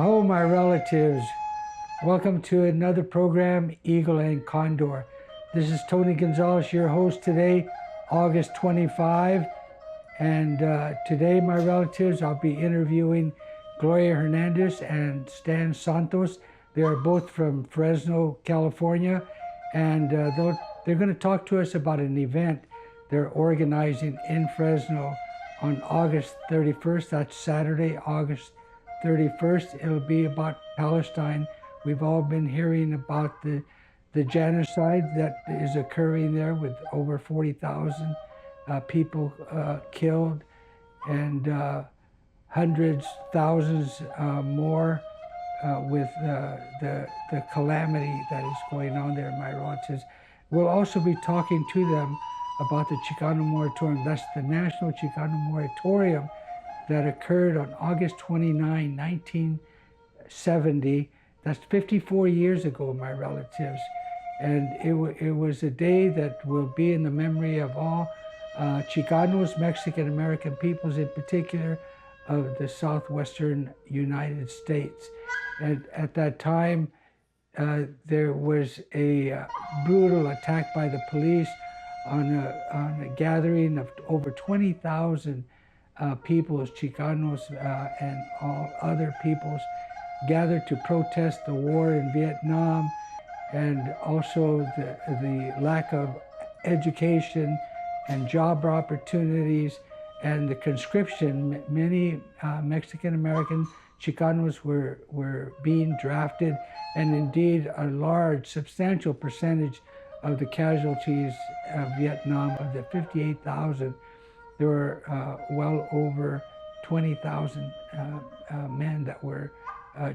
Oh, my relatives, welcome to another program, Eagle and Condor. This is Tony Gonzales, your host today, August 25. And today, my relatives, I'll be interviewing Gloria Hernandez and Santos. They are both from Fresno, California. And they're going to talk to us about an event they're organizing in Fresno on August 31st. That's Saturday, August 31st. It'll be about Palestine. We've all been hearing about the genocide that is occurring there with over 40,000 people killed and hundreds, thousands more with the calamity that is going on there, my relatives. We'll also be talking to them about the Chicano Moratorium. That's the National Chicano Moratorium that occurred on August 29, 1970. That's 54 years ago, my relatives. And it was a day that will be in the memory of all Chicanos, Mexican-American peoples in particular, of the southwestern United States. And at that time, there was a brutal attack by the police on a gathering of over 20,000 peoples, Chicanos and all other peoples, gathered to protest the war in Vietnam and also the lack of education and job opportunities and the conscription. Many Mexican-American Chicanos were being drafted, and indeed a large, substantial percentage of the casualties of Vietnam, of the 58,000, there were well over 20,000 men that were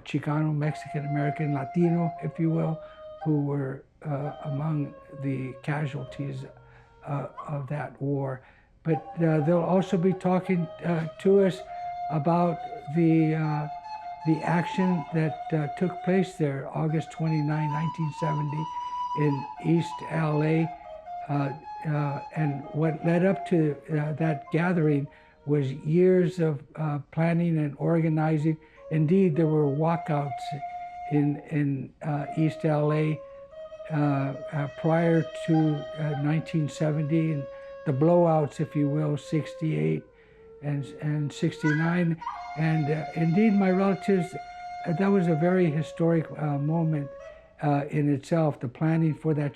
Chicano, Mexican-American, Latino, if you will, who were among the casualties of that war. But they'll also be talking to us about the action that took place there, August 29, 1970, in East LA. And what led up to that gathering was years of planning and organizing. Indeed, there were walkouts in East LA prior to 1970, and the blowouts, if you will, 68 and 69. And indeed, my relatives, that was a very historic moment in itself, the planning for that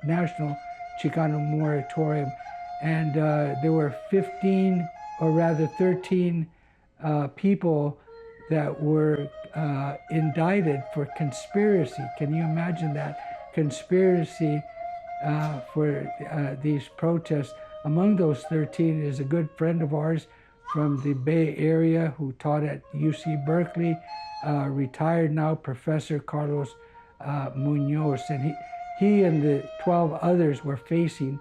National Chicano Moratorium. And there were 13 people that were indicted for conspiracy. Can you imagine that? Conspiracy for these protests. Among those 13 is a good friend of ours from the Bay Area who taught at UC Berkeley, retired now, Professor Carlos Munoz. And he and the 12 others were facing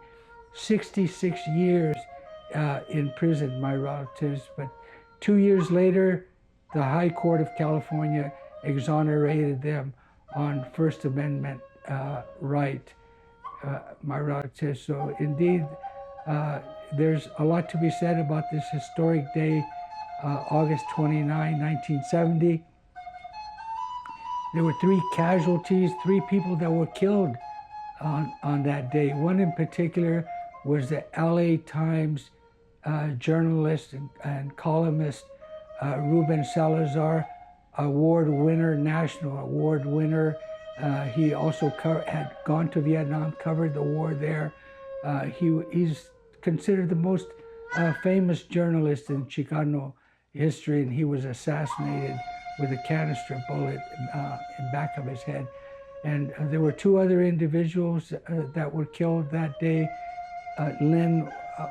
66 years in prison, my relatives. But 2 years later, the High Court of California exonerated them on First Amendment right, my relatives. So indeed, there's a lot to be said about this historic day, August 29, 1970. There were 3 casualties, 3 people that were killed on that day. One in particular was the LA Times journalist and columnist Ruben Salazar, award winner, national award winner. He also had gone to Vietnam, covered the war there. He's considered the most famous journalist in Chicano history, and he was assassinated with a canister bullet in back of his head. And there were 2 other individuals that were killed that day. Lynn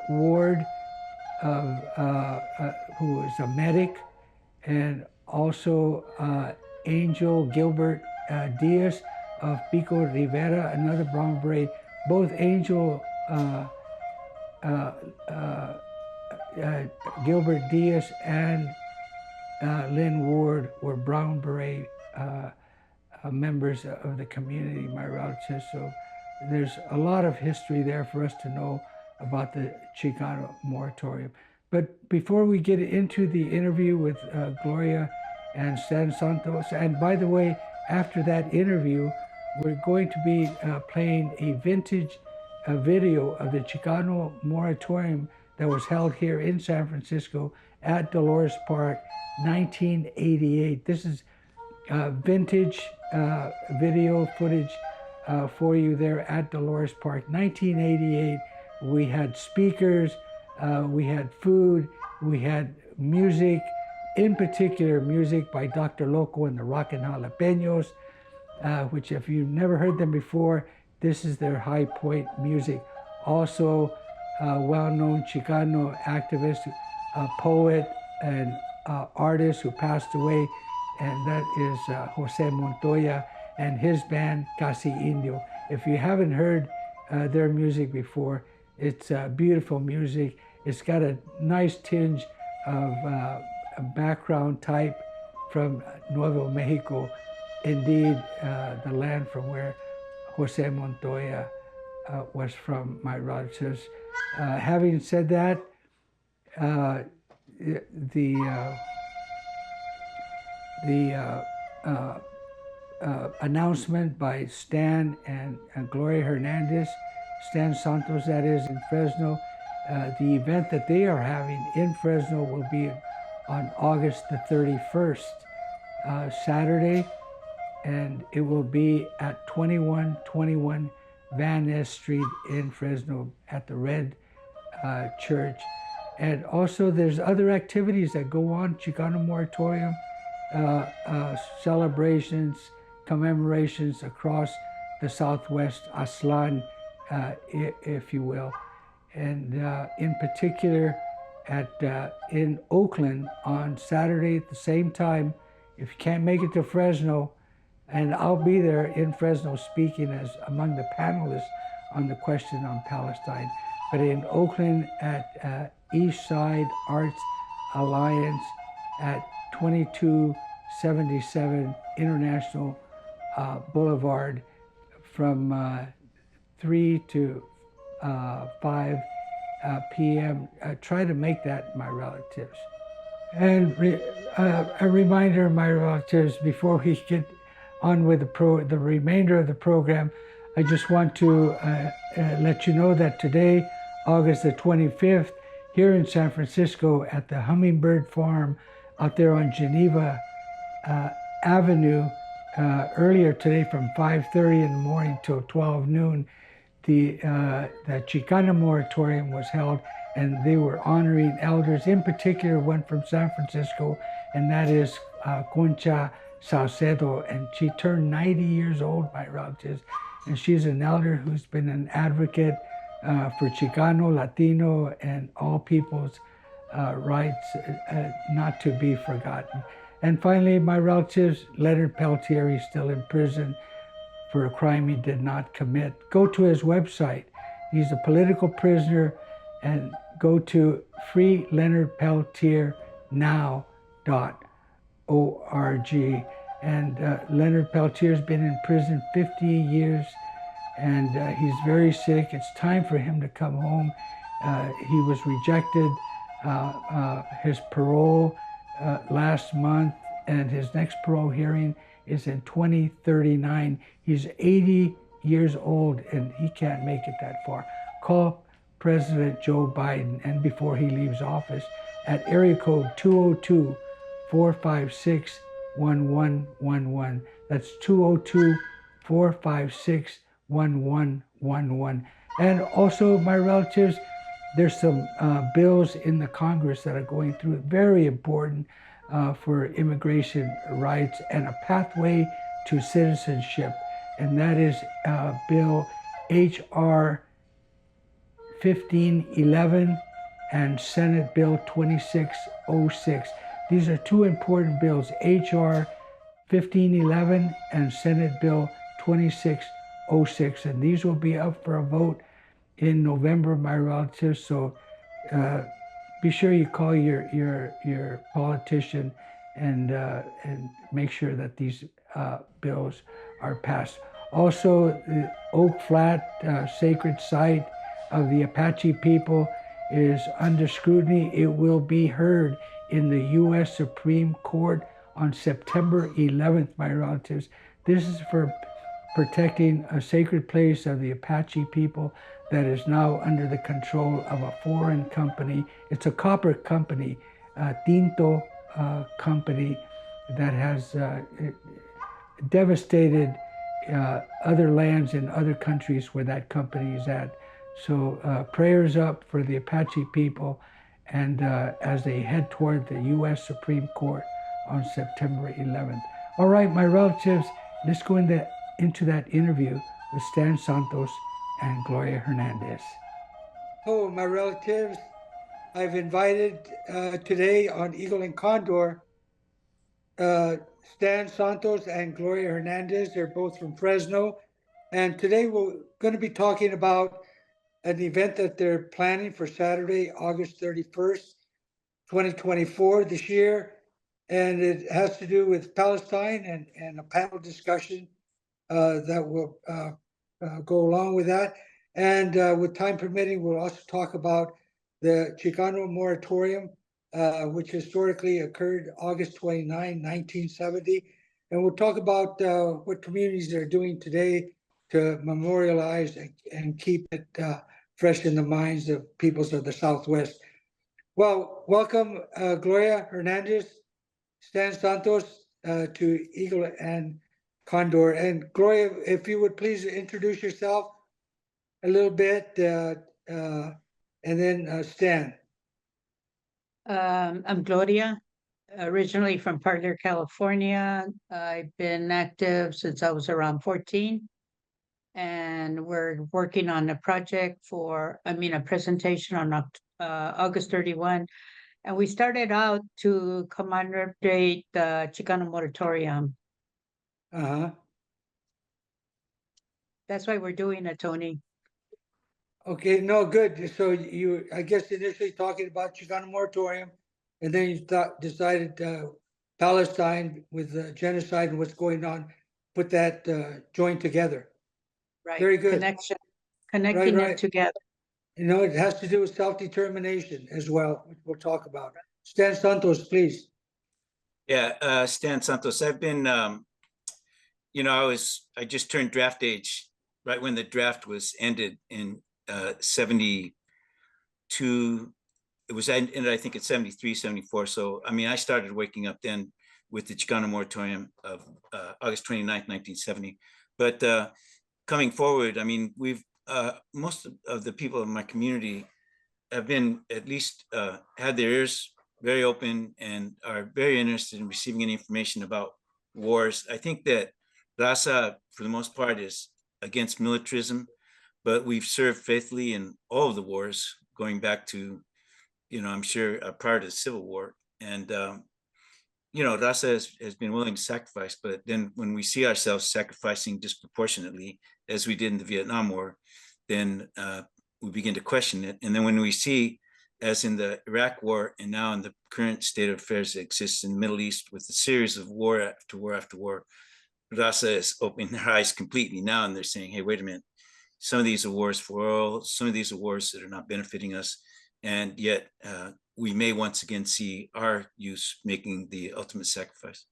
Ward, who was a medic, and also Angel Gilbert Diaz of Pico Rivera, another brown beret. Both Angel Gilbert Diaz and Lynn Ward were brown beret members of the community, my relatives. So there's a lot of history there for us to know about the Chicano Moratorium. But before we get into the interview with Gloria and Santos. And by the way, after that interview, we're going to be playing a vintage video of the Chicano Moratorium that was held here in San Francisco at Dolores Park, 1988. This is vintage video footage for you there at Dolores Park, 1988. We had speakers, we had food, we had music, in particular music by Dr. Loco and the Rockin' Jalapenos, which if you've never heard them before, this is their high point music. Also, well-known Chicano activist, poet, and artist who passed away, and that is Jose Montoya and his band Casi Indio. If you haven't heard their music before, it's beautiful music. It's got a nice tinge of a background type from Nuevo Mexico, indeed the land from where Jose Montoya was from, my relatives. Having said that, the announcement by Stan and Gloria Hernandez, Stan Santos, that is, in Fresno, the event that they are having in Fresno will be on August the 31st, Saturday, and it will be at 2121 Van Ness Street in Fresno at the Red Church. And also there's other activities that go on, Chicano Moratorium, celebrations, commemorations across the Southwest Aztlán, if you will. And in particular in Oakland on Saturday at the same time, if you can't make it to Fresno, and I'll be there in Fresno speaking as among the panelists on the question on Palestine. But in Oakland at East Side Arts Alliance at 2277 International Boulevard from 3 to 5 p.m. Try to make that, my relatives. And a reminder, my relatives, before we get on with the remainder of the program, I just want to let you know that today, August the 25th, here in San Francisco at the Hummingbird Farm out there on Geneva Avenue, earlier today from 5:30 in the morning till 12 noon, the Chicano Moratorium was held, and they were honoring elders, in particular one from San Francisco, and that is Concha Salcedo, and she turned 90 years old, my relatives, and she's an elder who's been an advocate for Chicano, Latino, and all people's rights not to be forgotten. And finally, my relatives, Leonard Peltier is still in prison for a crime he did not commit. Go to his website. He's a political prisoner, and go to freeleonardpeltiernow.org. And Leonard Peltier's been in prison 50 years, and he's very sick. It's time for him to come home. He was rejected his parole last month, and his next parole hearing is in 2039. He's 80 years old, and he can't make it that far. Call President Joe Biden, and before he leaves office, at area code 202-456-1111. That's 202-456-1111. And also, my relatives, there's some bills in the Congress that are going through, very important for immigration rights and a pathway to citizenship. And that is Bill H.R. 1511 and Senate Bill 2606. These are two important bills, H.R. 1511 and Senate Bill 2606. And these will be up for a vote in November, my relatives. So be sure you call your politician and make sure that these bills are passed. Also, the Oak Flat sacred site of the Apache people is under scrutiny. It will be heard in the U.S. Supreme Court on September 11th, my relatives. This is for protecting a sacred place of the Apache people that is now under the control of a foreign company. It's a copper company, Tinto company, that has devastated other lands in other countries where that company is at. So prayers up for the Apache people, and as they head toward the U.S. Supreme Court on September 11th. All right, my relatives, let's go into that interview with Stan Santos and Gloria Hernandez. Oh, my relatives, I've invited today on Eagle and Condor Stan Santos and Gloria Hernandez. They're both from Fresno. And today we're going to be talking about an event that they're planning for Saturday, August 31st, 2024 this year. And it has to do with Palestine and a panel discussion that will go along with that. And with time permitting, we'll also talk about the Chicano Moratorium, which historically occurred August 29, 1970. And we'll talk about what communities are doing today to memorialize and keep it fresh in the minds of peoples of the Southwest. Well, welcome, Gloria Hernandez, Stan Santos, to Eagle and Condor. And Gloria, if you would please introduce yourself a little bit, and then Stan. I'm Gloria, originally from Parkdale, California. I've been active since I was around 14. And we're working on a project a presentation on August 31. And we started out to commemorate the Chicano Moratorium. Uh-huh. That's why we're doing it, Tony. Okay, no, good. So you, I guess, initially talking about Chicano Moratorium, and then you decided Palestine with genocide and what's going on, put that joint together. Right. Very good. Connecting right. it together. You know, it has to do with self-determination as well, which we'll talk about. Stan Santos, please. Yeah, Stan Santos. I've been, I just turned draft age right when the draft was ended in 72. It was ended, I think, at 73, 74. So, I mean, I started waking up then with the Chicano Moratorium of August 29th, 1970. But coming forward, I mean, we've most of the people in my community have been at least had their ears very open and are very interested in receiving any information about wars. I think that Raza, for the most part, is against militarism, but we've served faithfully in all of the wars going back to, I'm sure prior to the Civil War. And, Raza has been willing to sacrifice, but then when we see ourselves sacrificing disproportionately, as we did in the Vietnam War, then we begin to question it. And then when we see, as in the Iraq War and now in the current state of affairs that exists in the Middle East with a series of war after war after war, Raza is opening their eyes completely now, and they're saying, hey, wait a minute, some of these are wars for oil, some of these are wars that are not benefiting us, and yet we may once again see our youth making the ultimate sacrifice.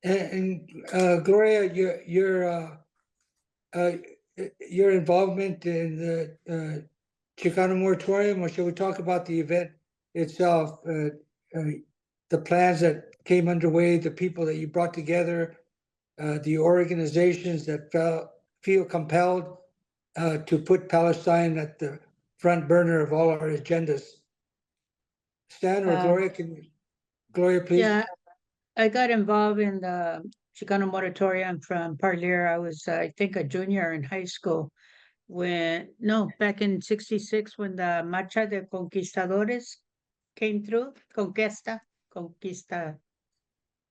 And Gloria, your involvement in the Chicano Moratorium, or should we talk about the event itself, the plans that came underway, the people that you brought together, the organizations that feel compelled to put Palestine at the front burner of all our agendas? Stan or Gloria, Gloria, please? Yeah, I got involved in the Chicano Moratorium from Parlier. I was, I think, a junior in high school back in 66 when the Marcha de Conquistadores came through. Conquista.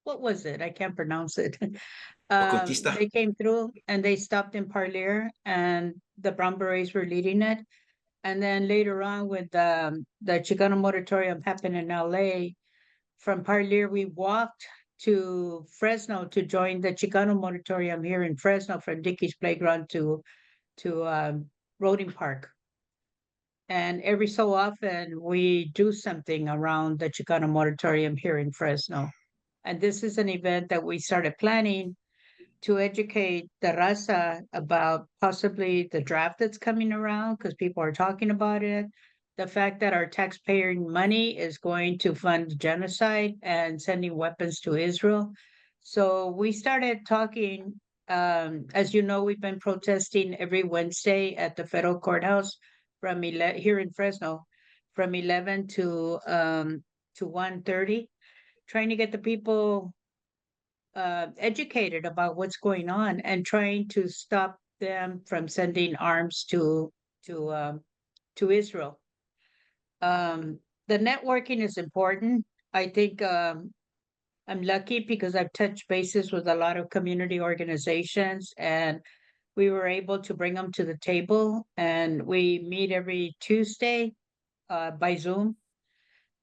What was it? I can't pronounce it. They came through and they stopped in Parlier, and the Brown Berets were leading it. And then later on, with the Chicano Moratorium happened in LA, from Parlier, we walked to Fresno to join the Chicano Moratorium here in Fresno, from Dickey's Playground to Roding Park. And every so often, we do something around the Chicano Moratorium here in Fresno. And this is an event that we started planning to educate the raza about possibly the draft that's coming around, because people are talking about it. The fact that our taxpayer money is going to fund genocide and sending weapons to Israel. So we started talking, as you know, we've been protesting every Wednesday at the federal courthouse from 11 here in Fresno, from 11 to 1:30, trying to get the people educated about what's going on and trying to stop them from sending arms to Israel. The networking is important. I think I'm lucky because I've touched bases with a lot of community organizations, and we were able to bring them to the table. And we meet every Tuesday by Zoom,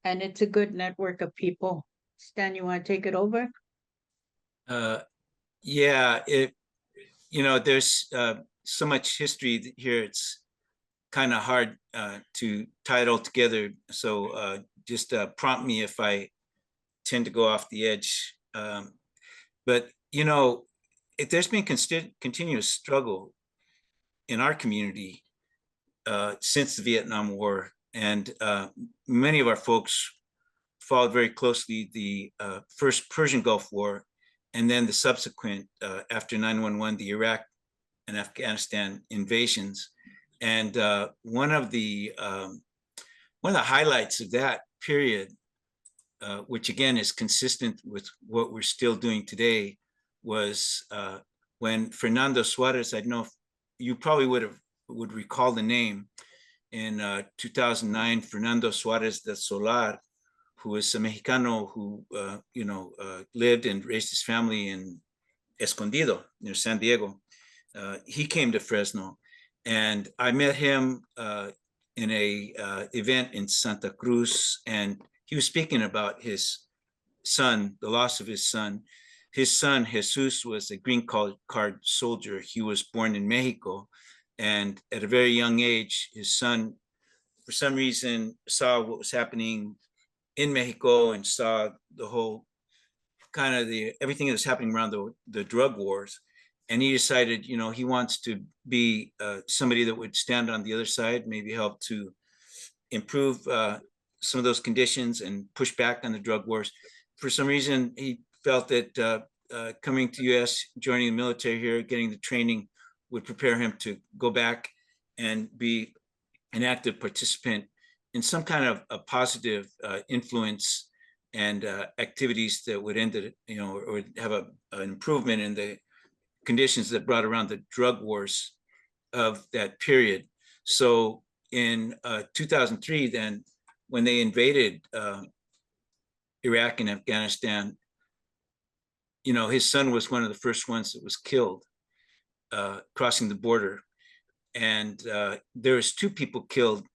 and it's a good network of people. Stan, you want to take it over? Yeah, there's so much history here. It's kind of hard to tie it all together. So just prompt me if I tend to go off the edge. But there's been continuous struggle in our community since the Vietnam War, and many of our folks followed very closely the first Persian Gulf War, and then the subsequent after 9/11, the Iraq and Afghanistan invasions. And one of the highlights of that period, which again is consistent with what we're still doing today, was when Fernando Suarez, I don't know if you probably would recall the name, in 2009, Fernando Suarez de Solar, who was a Mexicano who lived and raised his family in Escondido near San Diego. He came to Fresno, and I met him in a event in Santa Cruz, and he was speaking about his son, the loss of his son. His son, Jesus, was a green card soldier. He was born in Mexico, and at a very young age, his son, for some reason, saw what was happening in Mexico and saw the whole kind of everything that was happening around the drug wars. And he decided, he wants to be somebody that would stand on the other side, maybe help to improve some of those conditions and push back on the drug wars. For some reason, he felt that coming to US, joining the military here, getting the training would prepare him to go back and be an active participant in some kind of a positive influence and activities that would end it, or have an improvement in the conditions that brought around the drug wars of that period. So in 2003, then, when they invaded Iraq and Afghanistan, his son was one of the first ones that was killed crossing the border. And there was 2 people killed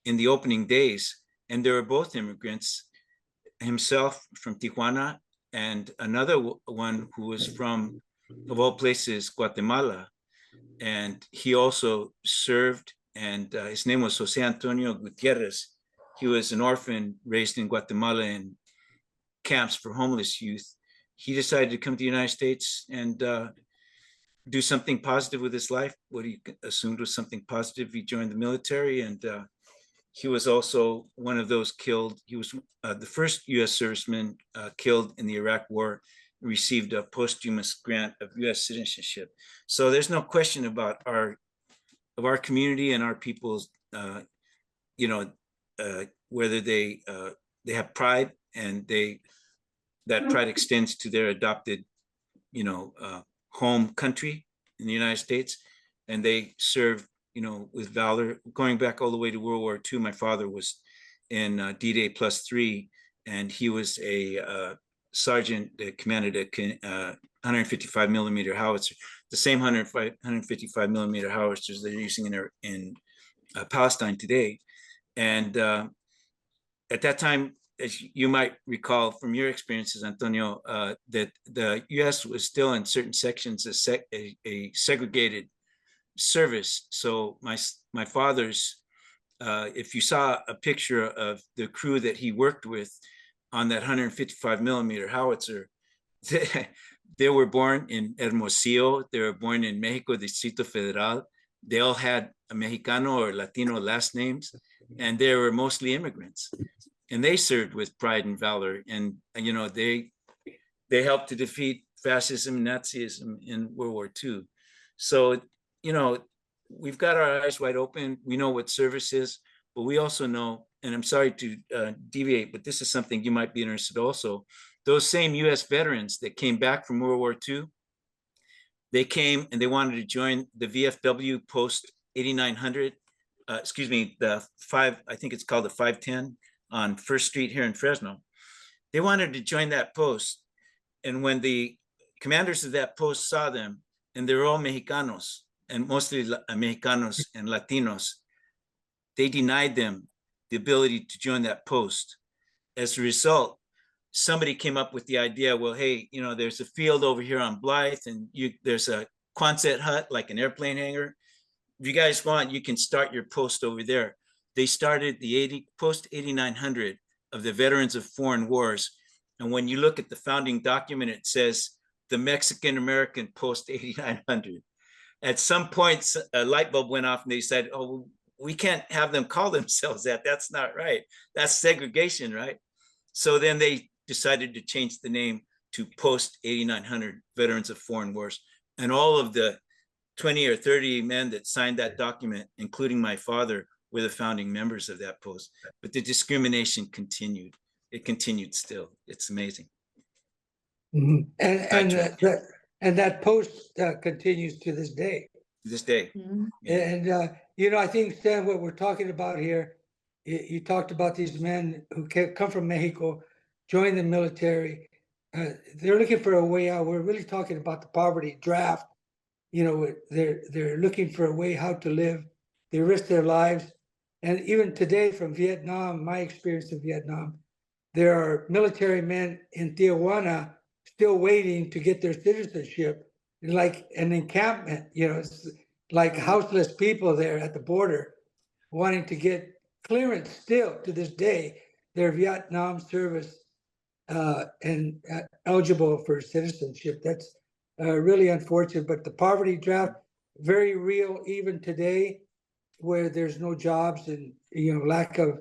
in the opening days, and they were both immigrants, himself from Tijuana and another one who was from, of all places, Guatemala. And he also served, and his name was Jose Antonio Gutierrez. He was an orphan raised in Guatemala in camps for homeless youth. He decided to come to the United States and do something positive with his life, what he assumed was something positive. He joined the military, and he was also one of those killed. He was the first US serviceman killed in the Iraq War, received a posthumous grant of US citizenship. So there's no question about our community and our people's, whether they have pride, and that pride extends to their adopted, home country in the United States, and they serve, with valor, going back all the way to World War II. My father was in D-Day +3, and he was a sergeant that commanded a 155 millimeter howitzer, the same 155 millimeter howitzers they're using in Palestine today. And at that time, as you might recall from your experiences, Antonio, that the U.S. was still in certain sections a segregated service. So my father's if you saw a picture of the crew that he worked with on that 155 millimeter howitzer, they were born in Hermosillo. They were born in Mexico, Distrito Federal. They all had a Mexicano or Latino last names, and they were mostly immigrants. And they served with pride and valor. And, you know, they helped to defeat fascism and Nazism in World War II. So, you know, we've got our eyes wide open. We know what service is, but we also know, and I'm sorry to deviate, but this is something you might be interested also. Those same US veterans that came back from World War II, they came and they wanted to join the VFW post 8900, excuse me, I think it's called the 510 on First Street here in Fresno. They wanted to join that post. And when the commanders of that post saw them, and they're all Mexicanos, and mostly Mexicanos and Latinos, they denied them the ability to join that post. As a result, somebody came up with the idea, well, hey, you know, there's a field over here on Blythe, and there's a Quonset hut, like an airplane hangar. If you guys want, you can start your post over there. They started the post 8900 of the Veterans of Foreign Wars. And when you look at the founding document, it says the Mexican American post 8900. At some point, a light bulb went off and they said, oh, we can't have them call themselves that. That's not right. That's segregation, right? So then they decided to change the name to post 8900 Veterans of Foreign Wars. And all of the 20 or 30 men that signed that document, including my father, were the founding members of that post. But the discrimination continued. It continued still. It's amazing. Mhm. And that post continues to this day. To this day. Mhm. Yeah. And you know, I think, Stan, what we're talking about here, you talked about these men who come from Mexico, join the military. They're looking for a way out. We're really talking about the poverty draft. You know, they're looking for a way how to live. They risk their lives. And even today from Vietnam, my experience in Vietnam, there are military men in Tijuana still waiting to get their citizenship, like an encampment, you know, it's like houseless people there at the border wanting to get clearance still to this day. They're Vietnam service and eligible for citizenship. That's really unfortunate, but the poverty draft, very real even today, where there's no jobs and, you know, lack of,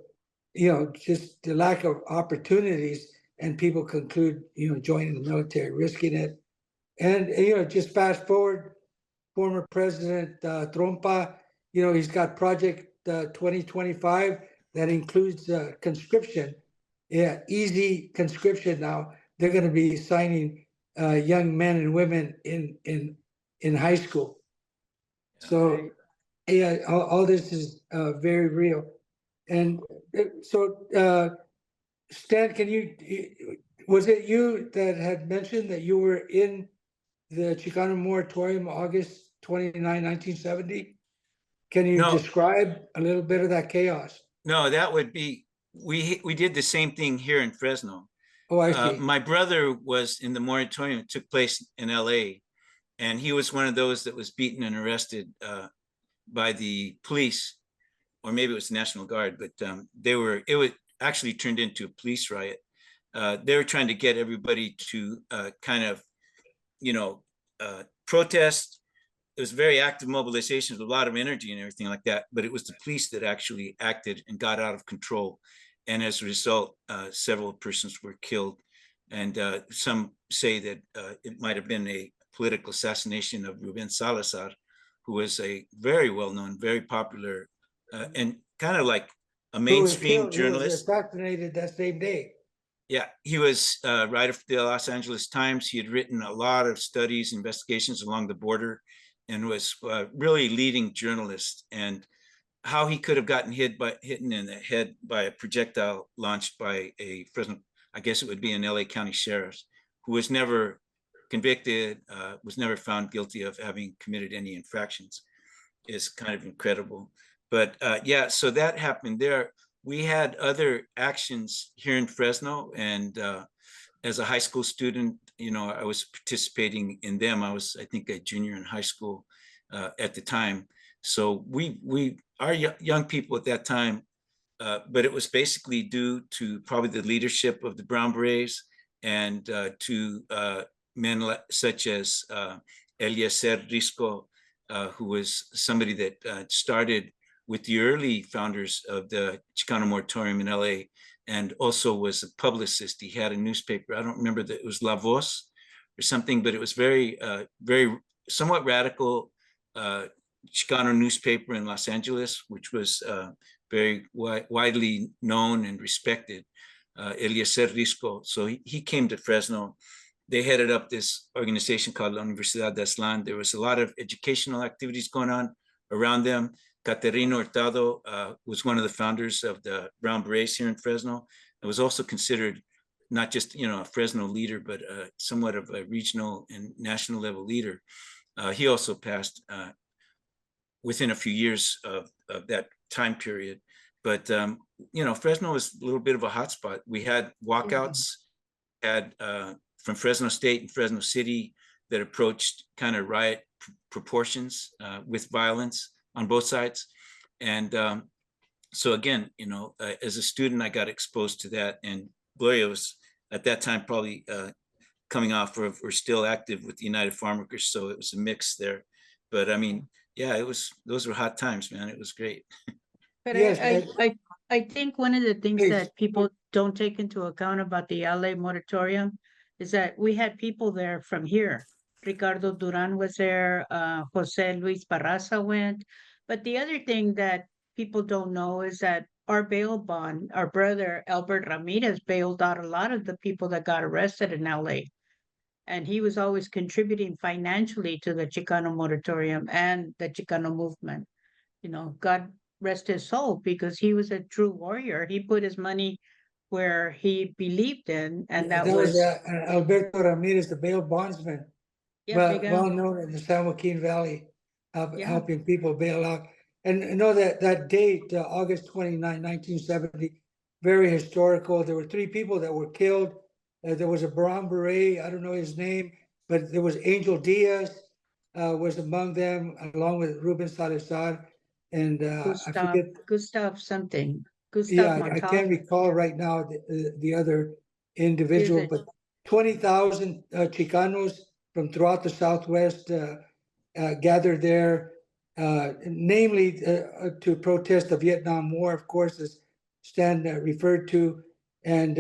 you know, just the lack of opportunities, and people conclude, you know, joining the military, risking it. And, you know, just fast forward, former President Trumpa, you know, he's got Project 2025 that includes conscription. Yeah, easy conscription now. They're going to be signing young men and women in high school. So, yeah, all this is very real. And so, Stan, was it you that had mentioned that you were in the Chicano Moratorium, August 29, 1970? Can you No. describe a little bit of that chaos? No, that would be, we did the same thing here in Fresno. Oh, I see. My brother was in the moratorium. It took place in LA, and he was one of those that was beaten and arrested by the police, or maybe it was the National Guard, but it was actually turned into a police riot. They were trying to get everybody to kind of, you know, protest. It was very active mobilization with a lot of energy and everything like that, but it was the police that actually acted and got out of control. And as a result, several persons were killed. And some say that it might have been a political assassination of Ruben Salazar, who was a very well-known, very popular, and kind of like a mainstream journalist. He was assassinated that same day. Yeah, he was writer for the Los Angeles Times. He had written a lot of studies, investigations along the border, and was really leading journalist. And how he could have gotten hit in the head by a projectile launched by a Fresno, I guess it would be an LA County sheriff, who was never convicted, was never found guilty of having committed any infractions, is kind of incredible. But yeah, so that happened there. We had other actions here in Fresno, and as a high school student, you know, I was participating in them. I was, I think, a junior in high school at the time. So our young people at that time, but it was basically due to probably the leadership of the Brown Berets and to men such as Eliezer Risco, who was somebody that started with the early founders of the Chicano Moratorium in LA, and also was a publicist. He had a newspaper. I don't remember that it was La Voz or something, but it was very, very somewhat radical Chicano newspaper in Los Angeles, which was very widely known and respected. Eliezer Risco. So he came to Fresno. They headed up this organization called La Universidad de Aztlán. There was a lot of educational activities going on around them. Caterino Hurtado was one of the founders of the Brown Berets here in Fresno. It was also considered not just a Fresno leader, but somewhat of a regional and national level leader. He also passed within a few years of that time period. But Fresno was a little bit of a hotspot. We had walkouts, had from Fresno State and Fresno City that approached kind of riot proportions with violence on both sides. And so again, as a student, I got exposed to that. And Gloria was at that time probably coming off or still active with the United Farm Workers. So it was a mix there. But I mean, yeah, those were hot times, man. It was great. But Yes, I think one of the things please. that people don't take into account about the LA moratorium is that we had people there from here. Ricardo Duran was there, Jose Luis Barraza went. But the other thing that people don't know is that our bail bond, our brother Albert Ramirez bailed out a lot of the people that got arrested in LA. And he was always contributing financially to the Chicano moratorium and the Chicano movement. God rest his soul, because he was a true warrior. He put his money where he believed in, and that That was was, Alberto Ramirez, the bail bondsman, yeah, Big well Al. known in the San Joaquin Valley, Yeah. helping people bail out. And know that date, August 29, 1970, very historical. There were 3 people that were killed. There was a Brown Beret, I don't know his name, but there was Angel Diaz was among them, along with Ruben Salazar. And I forget, Gustav something, Gustav yeah, I Montalvo. can't recall right now the other individual, it- but 20,000 Chicanos from throughout the Southwest gathered there, namely to protest the Vietnam War, of course, as Stan referred to, and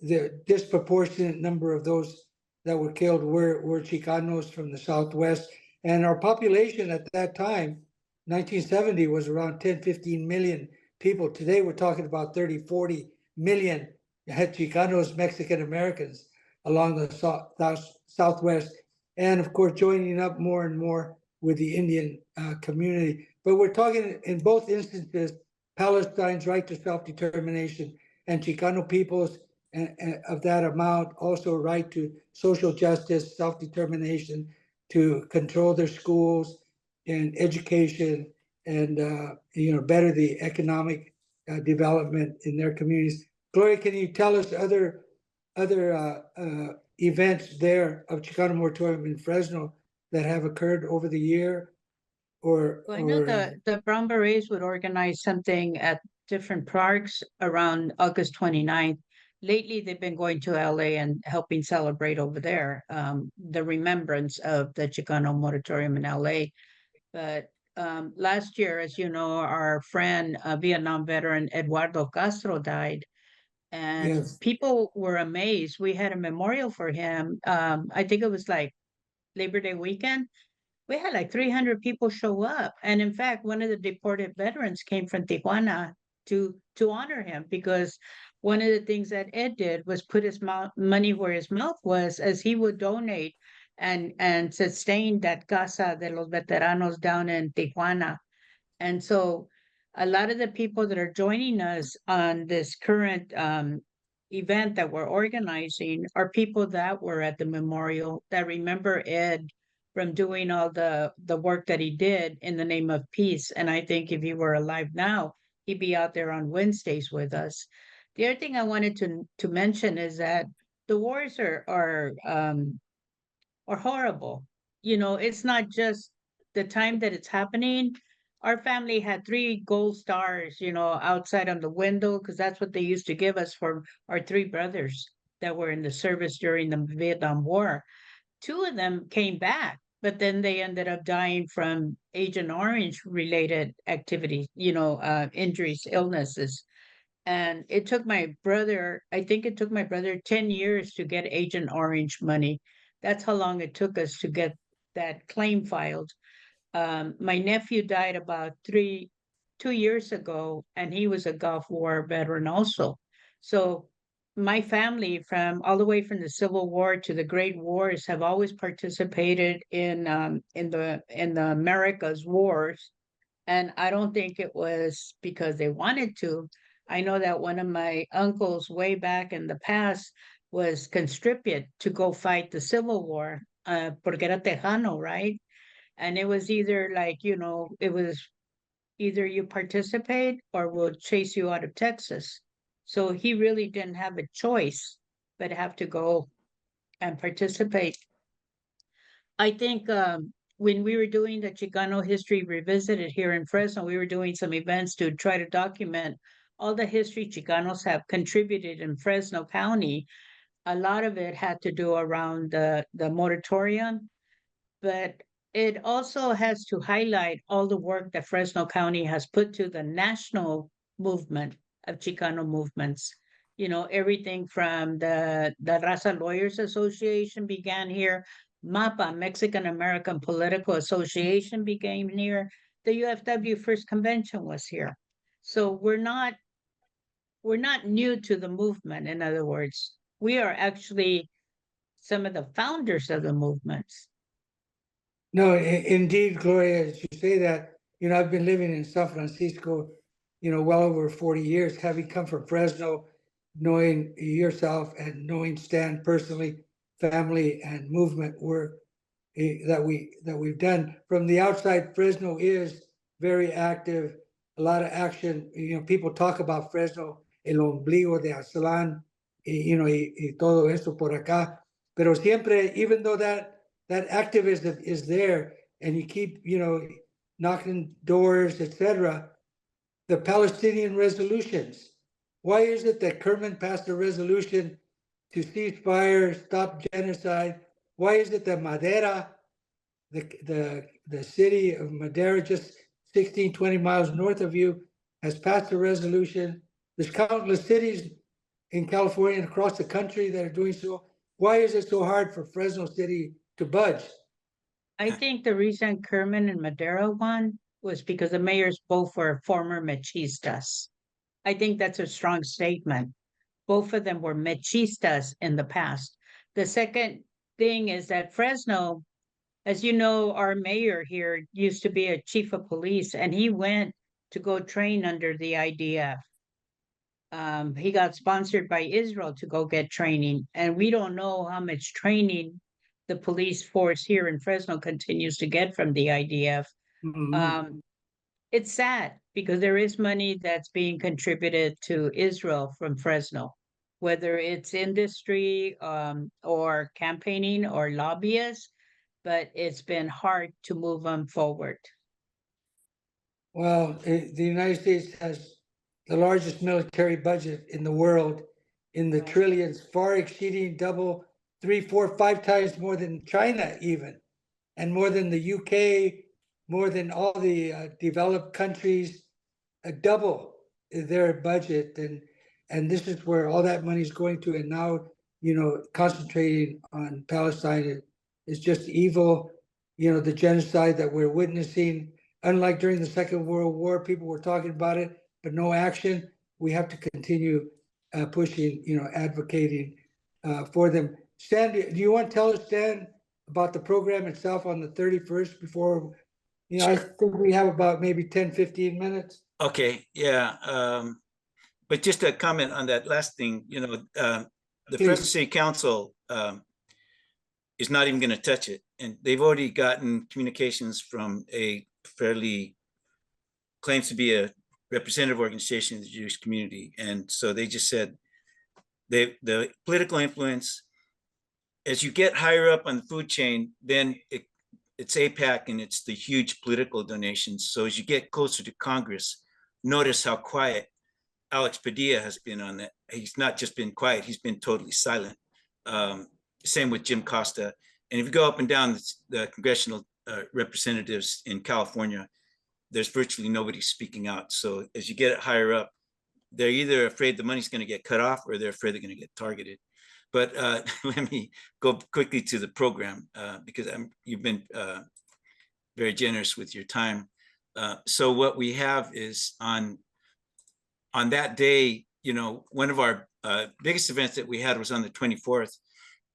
the disproportionate number of those that were killed were Chicanos from the Southwest. And our population at that time, 1970, was around 10, 15 million people. Today, we're talking about 30, 40 million Chicanos, Mexican Americans along the Southwest. And of course, joining up more and more with the Indian community. But we're talking in both instances, Palestine's right to self-determination and Chicano peoples of that amount also right to social justice, self-determination, to control their schools and education, and better the economic development in their communities. Gloria, can you tell us other events there of Chicano Moratorium in Fresno that have occurred over the year? Well, I know the Brown Berets would organize something at different parks around August 29th. Lately, they've been going to LA and helping celebrate over there, the remembrance of the Chicano moratorium in LA. But last year, as you know, our friend, Vietnam veteran Eduardo Castro died, and Yes, people were amazed. We had a memorial for him. I think it was like Labor Day weekend. We had like 300 people show up, and in fact, one of the deported veterans came from Tijuana to honor him, because one of the things that Ed did was put his money where his mouth was, as he would donate and sustain that Casa de los Veteranos down in Tijuana. And so a lot of the people that are joining us on this current event that we're organizing are people that were at the memorial, that remember Ed from doing all the work that he did in the name of peace. And I think if he were alive now, he'd be out there on Wednesdays with us. The other thing I wanted to mention is that the wars are horrible. It's not just the time that it's happening. our family had 3 gold stars, outside on the window, because that's what they used to give us for our 3 brothers that were in the service during the Vietnam War. 2 of them came back, but then they ended up dying from Agent Orange related activities, injuries, illnesses. And it took my brother, I think it took my brother 10 years to get Agent Orange money. That's how long it took us to get that claim filed. My nephew died about 2 years ago, and he was a Gulf War veteran also. So my family, from all the way from the Civil War to the Great Wars, have always participated in the Americas wars, and I don't think it was because they wanted to. I know that one of my uncles way back in the past was conscripted to go fight the Civil War, porque era Tejano, right? And it was either like, it was either you participate or we'll chase you out of Texas. So he really didn't have a choice, but have to go and participate. I think when we were doing the Chicano History Revisited here in Fresno, we were doing some events to try to document all the history Chicanos have contributed in Fresno County. A lot of it had to do around the moratorium, but it also has to highlight all the work that Fresno County has put to the national movement of Chicano movements. Everything from the Raza Lawyers Association began here, MAPA, Mexican American Political Association, began here. The UFW First Convention was here. So we're not new to the movement. In other words, we are actually some of the founders of the movements. No, indeed, Gloria, as you say that, I've been living in San Francisco, well over 40 years, having come from Fresno, knowing yourself and knowing Stan personally, family and movement work that we've done. From the outside, Fresno is very active, a lot of action. People talk about Fresno, el ombligo de Aztlán, y todo esto por acá. Pero siempre, even though that activism is there and you keep, knocking doors, etc., the Palestinian resolutions. Why is it that Kerman passed a resolution to cease fire, stop genocide? Why is it that Madera, the city of Madera, just 16, 20 miles north of you, has passed a resolution? There's countless cities in California and across the country that are doing so. Why is it so hard for Fresno City to budge? I think the reason Kerman and Madera won was because the mayors both were former machistas. I think that's a strong statement. Both of them were machistas in the past. The second thing is that Fresno, as you know, our mayor here used to be a chief of police, and he went to go train under the IDF. He got sponsored by Israel to go get training, and we don't know how much training the police force here in Fresno continues to get from the IDF. Mhm. It's sad because there is money that's being contributed to Israel from Fresno, whether it's industry or campaigning or lobbyists, but it's been hard to move them forward. Well, the United States has the largest military budget in the world, in the trillions, far exceeding double, 3, 4, 5 times more than China even, and more than the UK, more than all the developed countries, double their budget. And this is where all that money is going to. And now, concentrating on Palestine is just evil. The genocide that we're witnessing. Unlike during the Second World War, people were talking about it, but no action. We have to continue pushing, advocating for them. Stan, do you want to tell us, Stan, about the program itself on the 31st before, I think we have about maybe 10, 15 minutes. Okay, yeah. But just a comment on that last thing, the Please. Fresno City Council is not even going to touch it. And they've already gotten communications from a fairly claims to be a representative organization in the Jewish community. And so they just said the political influence, as you get higher up on the food chain, then it's APAC and it's the huge political donations. So as you get closer to Congress, notice how quiet Alex Padilla has been on that. He's not just been quiet, he's been totally silent. Same with Jim Costa. And if you go up and down the congressional representatives in California, there's virtually nobody speaking out. So as you get higher up, they're either afraid the money's going to get cut off or they're afraid they're going to get targeted. But let me go quickly to the program because you've been very generous with your time. So what we have is on that day, you know, one of our biggest events that we had was on the 24th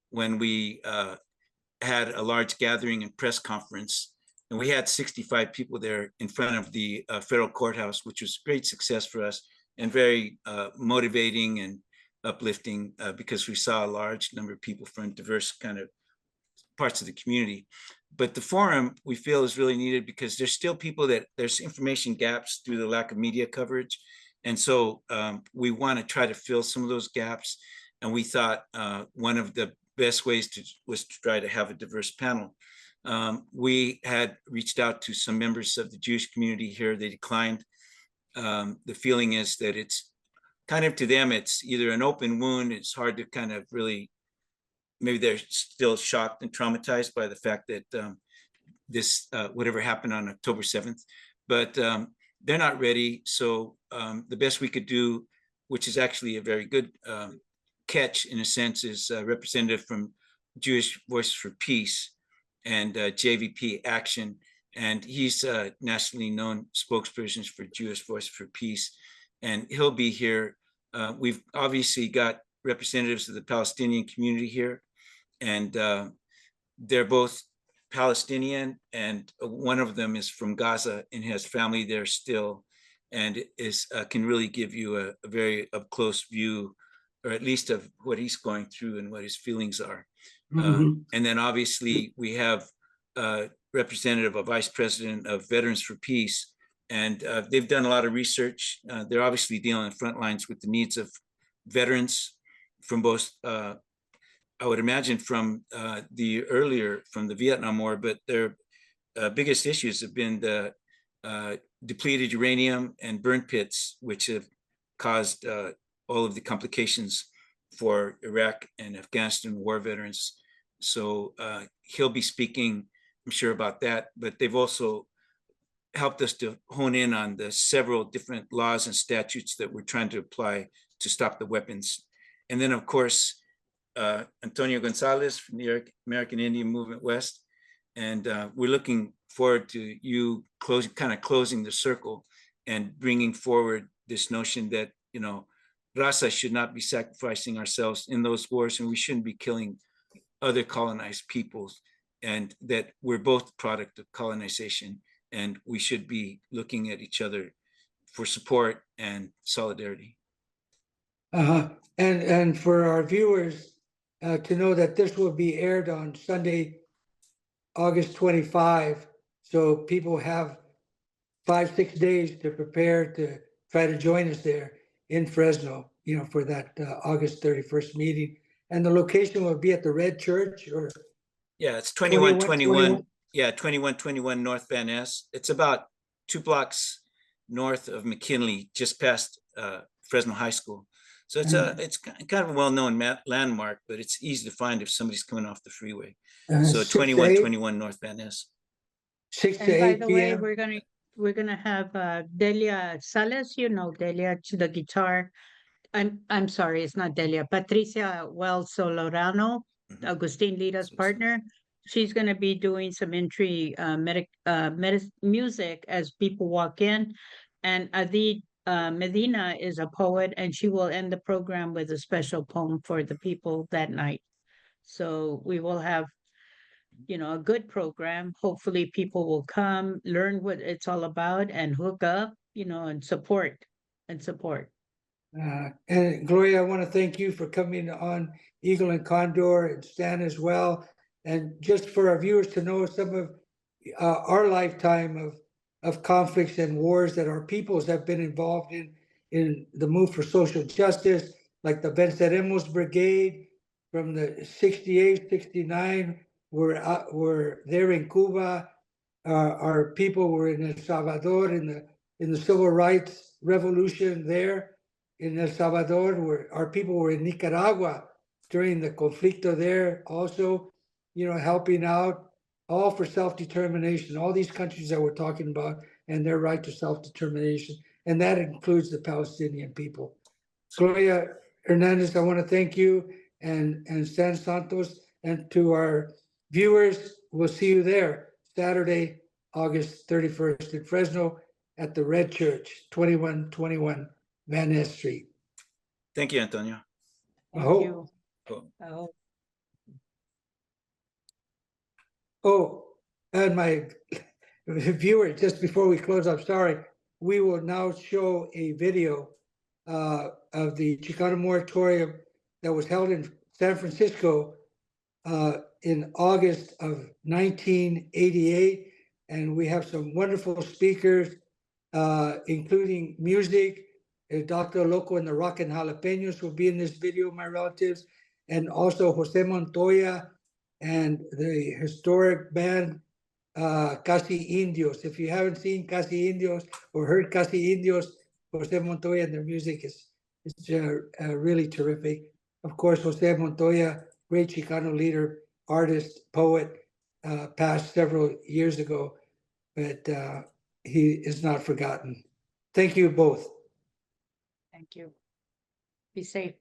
when we had a large gathering and press conference. And we had 65 people there in front of the federal courthouse, which was great success for us and very motivating and uplifting because we saw a large number of people from diverse kind of parts of the community. But the forum we feel is really needed because there's still people that there's information gaps through the lack of media coverage. And so we want to try to fill some of those gaps. And we thought one of the best ways was to try to have a diverse panel. We had reached out to some members of the Jewish community here. They declined. The feeling is that it's kind of, to them, it's either an open wound. It's hard to kind of really, maybe they're still shocked and traumatized by the fact that this, whatever happened on October 7th, but they're not ready. So the best we could do, which is actually a very good catch in a sense, is a representative from Jewish Voices for Peace and JVP Action. And he's a nationally known spokesperson for Jewish Voices for Peace. And he'll be here. We've obviously got representatives of the Palestinian community here. And they're both Palestinian, and one of them is from Gaza and has family there still, and is can really give you a very up close view, or at least of what he's going through and what his feelings are. And then obviously we have a representative, a vice president of Veterans for Peace, and they've done a lot of research. They're obviously dealing in front lines with the needs of veterans from both, I would imagine from from the Vietnam War, but their biggest issues have been the depleted uranium and burn pits, which have caused all of the complications for Iraq and Afghanistan war veterans. So he'll be speaking, I'm sure, about that, but they've also helped us to hone in on the several different laws and statutes that we're trying to apply to stop the weapons. And then, of course, Antonio Gonzales from the American Indian Movement West. And we're looking forward to you closing the circle and bringing forward this notion that, you know, Raza should not be sacrificing ourselves in those wars, and we shouldn't be killing other colonized peoples, and that we're both product of colonization, and we should be looking at each other for support and solidarity. And for our viewers to know that this will be aired on Sunday, August 25. So people have 5-6 days to prepare to try to join us there in Fresno, you know, for that August 31st meeting. And the location will be at the Red Church, or? Yeah, it's 2121. Yeah, 2121 North Van Ness. It's about 2 blocks north of McKinley, just past Fresno High School. So it's kind of a well-known landmark, but it's easy to find if somebody's coming off the freeway. So 2121 North Van Ness. 6 to 8 And by the way, p.m. we're gonna have Delia Salas, you know, Delia to the guitar. I'm sorry, it's not Delia. Patricia Wells Solorano, Agustin Lita's partner. She's gonna be doing some entry music as people walk in, and Adid Medina is a poet, and she will end the program with a special poem for the people that night. So we will have, you know, a good program. Hopefully people will come, learn what it's all about, and hook up, you know, and support. And Gloria, I want to thank you for coming on Eagle and Condor, and Stan as well. And just for our viewers to know some of our lifetime of conflicts and wars that our peoples have been involved in the move for social justice, like the Venceremos Brigade from the 68, 69, were there in Cuba. Our people were in El Salvador in the civil rights revolution there in El Salvador. Where our people were in Nicaragua during the conflicto there, also, helping out, all for self-determination. All these countries that we're talking about and their right to self-determination, and that includes the Palestinian people. Gloria Hernandez, I want to thank you and Santos, and to our viewers, we'll see you there Saturday, August 31st in Fresno at the Red Church, 2121 Van Ness Street. Thank you, Antonio. Thank you. Cool. I hope. Oh, and my viewer, just before we close, I'm sorry, we will now show a video of the Chicano Moratorium that was held in San Francisco in August of 1988. And we have some wonderful speakers, including music. Dr. Loco and the Rockin' Jalapenos will be in this video, my relatives, and also Jose Montoya and the historic band Casi Indios. If you haven't seen Casi Indios or heard Casi Indios, Jose Montoya and their music is really terrific. Of course, Jose Montoya, great Chicano leader, artist, poet, passed several years ago, but he is not forgotten. Thank you both. Thank you. Be safe.